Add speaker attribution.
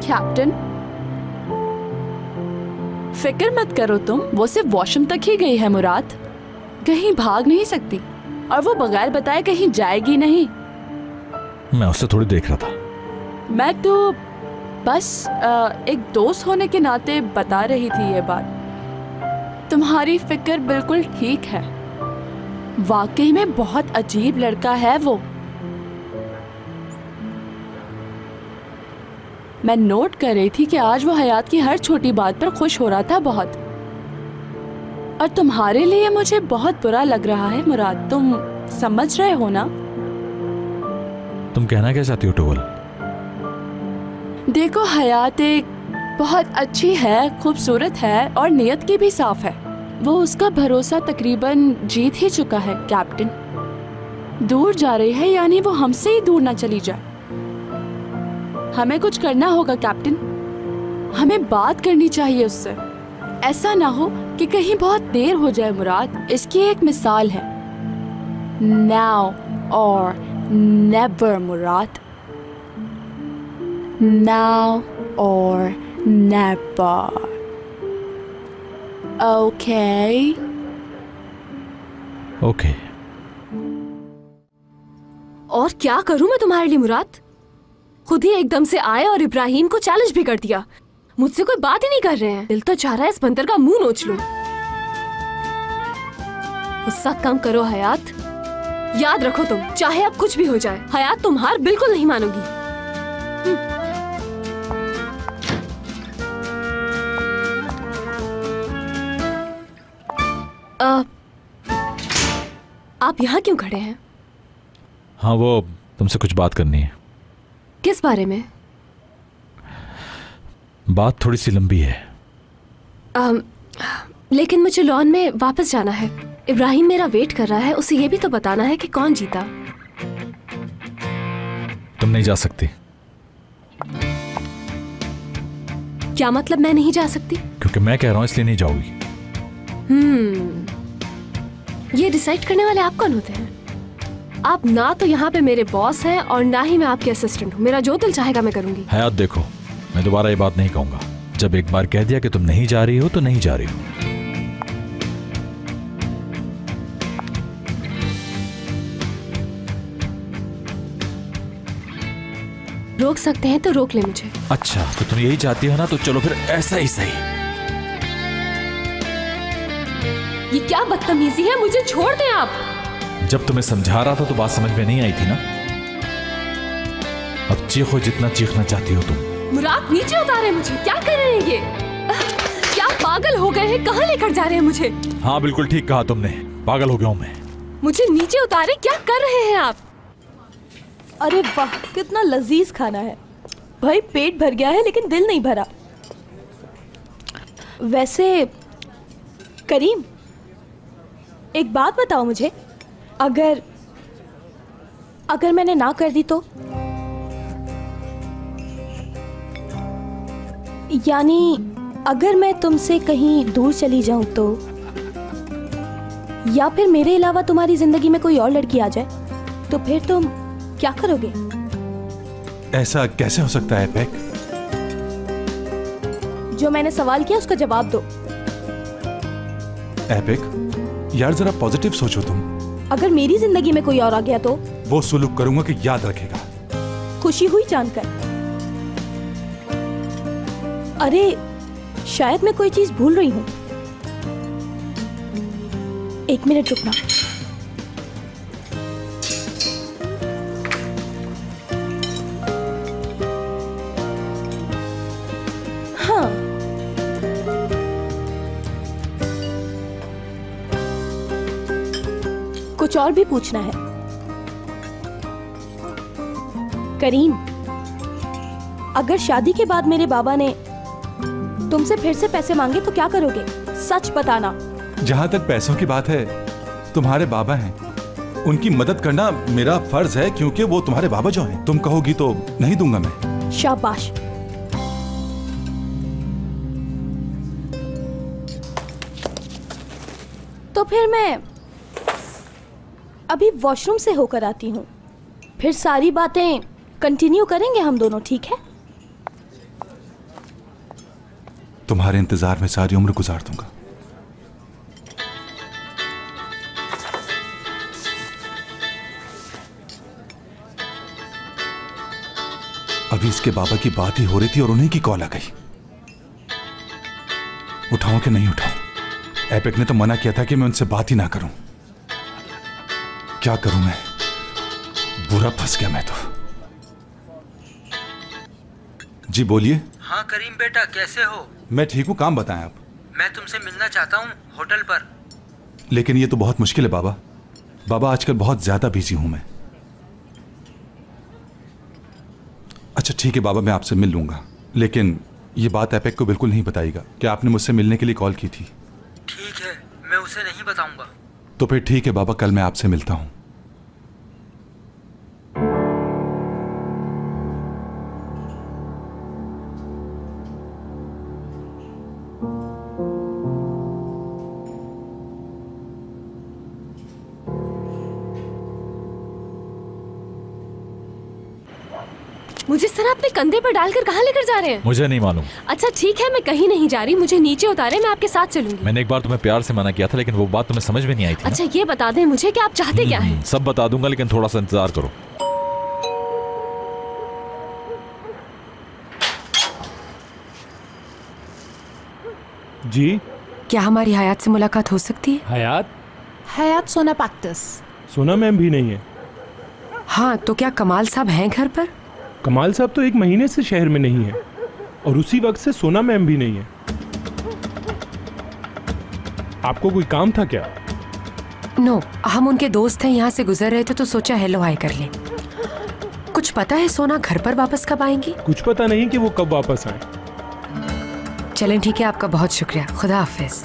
Speaker 1: Captain. फिक्र मत करो तुम, वो सिर्फ वॉशरूम तक ही गई है मुराद, कहीं भाग नहीं सकती और वो बगैर बताए कहीं जाएगी नहीं।
Speaker 2: मैं उससे थोड़ी देख रहा था।
Speaker 1: मैं तो बस एक दोस्त होने के नाते बता रही थी ये बात। तुम्हारी फिक्र बिल्कुल ठीक है, वाकई में बहुत अजीब लड़का है वो। मैं नोट कर रही थी कि आज वो हयात की हर छोटी बात पर खुश हो रहा था बहुत, और तुम्हारे लिए मुझे बहुत बुरा लग रहा है मुराद, तुम समझ रहे हो ना?
Speaker 2: तुम कहना क्या चाहती हो टोवल?
Speaker 1: देखो हयात एक बहुत अच्छी है, खूबसूरत है और नियत की भी साफ है। वो उसका भरोसा तकरीबन जीत ही चुका है कैप्टन। दूर जा रही है यानी वो हमसे ही दूर ना चली जाए। हमें कुछ करना होगा कैप्टन, हमें बात करनी चाहिए उससे। ऐसा ना हो कि कहीं बहुत देर हो जाए मुराद। इसकी एक मिसाल है, नाउ और नेवर मुराद, नाउ और नेवर। Okay
Speaker 2: okay.
Speaker 3: और क्या करूं मैं तुम्हारे लिए मुराद? खुद ही एकदम से आए और इब्राहिम को चैलेंज भी कर दिया। मुझसे कोई बात ही नहीं कर रहे हैं। दिल तो चाह रहा है इस बंदर का मुंह नोच लूं। गुस्सा कम करो हयात, याद रखो तुम चाहे अब कुछ भी हो जाए, हयात तुम हार बिल्कुल नहीं मानोगी। आप यहाँ क्यों खड़े हैं?
Speaker 2: हाँ, वो तुमसे कुछ बात करनी है।
Speaker 3: किस बारे में?
Speaker 2: बात थोड़ी सी लंबी है।
Speaker 3: लेकिन मुझे लॉन में वापस जाना है। इब्राहिम मेरा वेट कर रहा है, उसे ये भी तो बताना है कि कौन जीता।
Speaker 2: तुम नहीं जा सकती।
Speaker 3: क्या मतलब मैं नहीं जा सकती?
Speaker 2: क्योंकि मैं कह रहा हूं इसलिए नहीं जाओगी।
Speaker 3: ये डिसाइड करने वाले आप कौन होते हैं? आप ना तो यहाँ पे मेरे बॉस हैं और ना ही मैं आपके असिस्टेंट हूँ। मेरा जो दिल चाहेगा मैं करूंगी।
Speaker 2: हयात देखो, मैं दोबारा ये बात नहीं कहूंगा। जब एक बार कह दिया कि तुम नहीं जा रही हो तो नहीं जा रही हो।
Speaker 3: रोक सकते हैं तो रोक ले मुझे।
Speaker 2: अच्छा, तो तुम यही चाहती हो ना, तो चलो फिर ऐसा ही सही।
Speaker 3: ये क्या बदतमीजी है, मुझे छोड़ दें आप।
Speaker 2: जब तुम्हें समझा रहा था तो बात समझ में नहीं आई थी ना। अब चीखो जितना चीखना चाहती हो तुम।
Speaker 3: मुराद नीचे उतारे मुझे। क्या कर रहे हैं ये? क्या पागल हो गए हैं? कहाँ लेकर जा रहे हैं मुझे?
Speaker 2: हाँ बिल्कुल ठीक कहा तुमने, पागल हो गया हूँ मैं।
Speaker 3: मुझे नीचे उतारे, क्या कर रहे हैं आप?
Speaker 4: अरे वाह, कितना लजीज खाना है भाई। पेट भर गया है लेकिन दिल नहीं भरा। वैसे करीम, एक बात बताओ मुझे, अगर मैंने ना कर दी तो? यानी अगर मैं तुमसे कहीं दूर चली जाऊं तो, या फिर मेरे अलावा तुम्हारी जिंदगी में कोई और लड़की आ जाए, तो फिर तुम क्या करोगे?
Speaker 5: ऐसा कैसे हो सकता है पैक?
Speaker 4: जो मैंने सवाल किया उसका जवाब दो।
Speaker 5: एपिक, यार जरा पॉजिटिव सोचो तुम।
Speaker 4: अगर मेरी जिंदगी में कोई और आ गया तो?
Speaker 5: वो सुलूक करूंगा कि याद रखेगा।
Speaker 4: खुशी हुई जानकर। अरे शायद मैं कोई चीज भूल रही हूं। एक मिनट रुकना। हाँ, कुछ और भी पूछना है करीम। अगर शादी के बाद मेरे बाबा ने तुमसे फिर से पैसे मांगे तो क्या करोगे? सच बताना।
Speaker 5: जहां तक पैसों की बात है, तुम्हारे बाबा हैं, उनकी मदद करना मेरा फर्ज है, क्योंकि वो तुम्हारे बाबा जो हैं। तुम कहोगी तो नहीं दूंगा मैं।
Speaker 4: शाबाश। तो फिर मैं अभी वॉशरूम से होकर आती हूँ, फिर सारी बातें कंटिन्यू करेंगे हम दोनों, ठीक है?
Speaker 5: तुम्हारे इंतजार में सारी उम्र गुजार दूंगा। अभी इसके बाबा की बात ही हो रही थी और उन्हीं की कॉल आ गई। उठाऊं कि नहीं उठाऊं? एपिक ने तो मना किया था कि मैं उनसे बात ही ना करूं। क्या करूं मैं? बुरा फंस गया मैं तो। जी बोलिए।
Speaker 6: हाँ करीम बेटा, कैसे हो?
Speaker 5: मैं ठीक हूं, काम बताएं आप।
Speaker 6: मैं तुमसे मिलना चाहता हूँ होटल पर।
Speaker 5: लेकिन ये तो बहुत मुश्किल है बाबा। बाबा आजकल बहुत ज्यादा बिजी हूं मैं। अच्छा ठीक है बाबा, मैं आपसे मिल लूंगा, लेकिन ये बात एपिक को बिल्कुल नहीं बताइएगा कि आपने मुझसे मिलने के लिए कॉल की थी।
Speaker 6: ठीक है, मैं उसे नहीं बताऊंगा।
Speaker 5: तो फिर ठीक है बाबा, कल मैं आपसे मिलता हूं।
Speaker 3: मुझे इस तरह अपने कंधे पर डालकर कहाँ लेकर जा रहे हैं?
Speaker 2: मुझे नहीं मालूम।
Speaker 3: अच्छा ठीक है, मैं कहीं नहीं जा रही, मुझे नीचे उतारे, मैं आपके साथ चलूंगी।
Speaker 2: मैंने एक बार तुम्हें प्यार से मना किया था, लेकिन वो बात तुम्हें समझ में नहीं आई थी ना?
Speaker 3: अच्छा ये बता दें मुझे कि आप चाहते क्या हैं?
Speaker 2: सब बता दूंगा, लेकिन थोड़ा सा इंतजार करो।
Speaker 7: जी
Speaker 8: क्या हमारी हयात से मुलाकात हो सकती है?
Speaker 7: हयात?
Speaker 9: हयात सोना पैक्टस।
Speaker 7: सोना मैम भी नहीं है।
Speaker 8: हाँ, तो क्या कमाल साहब हैं घर पर?
Speaker 7: कमाल साहब तो 1 महीने से शहर में नहीं है, और उसी वक्त से सोना मैम भी नहीं है। आपको कोई काम था क्या?
Speaker 8: नो, हम उनके दोस्त हैं, यहाँ से गुजर रहे थे तो सोचा हेलो हाय कर लें। कुछ पता है सोना घर पर वापस कब आएंगी?
Speaker 7: कुछ पता नहीं कि वो कब वापस आए।
Speaker 8: चलें ठीक है, आपका बहुत शुक्रिया, खुदा हाफिज।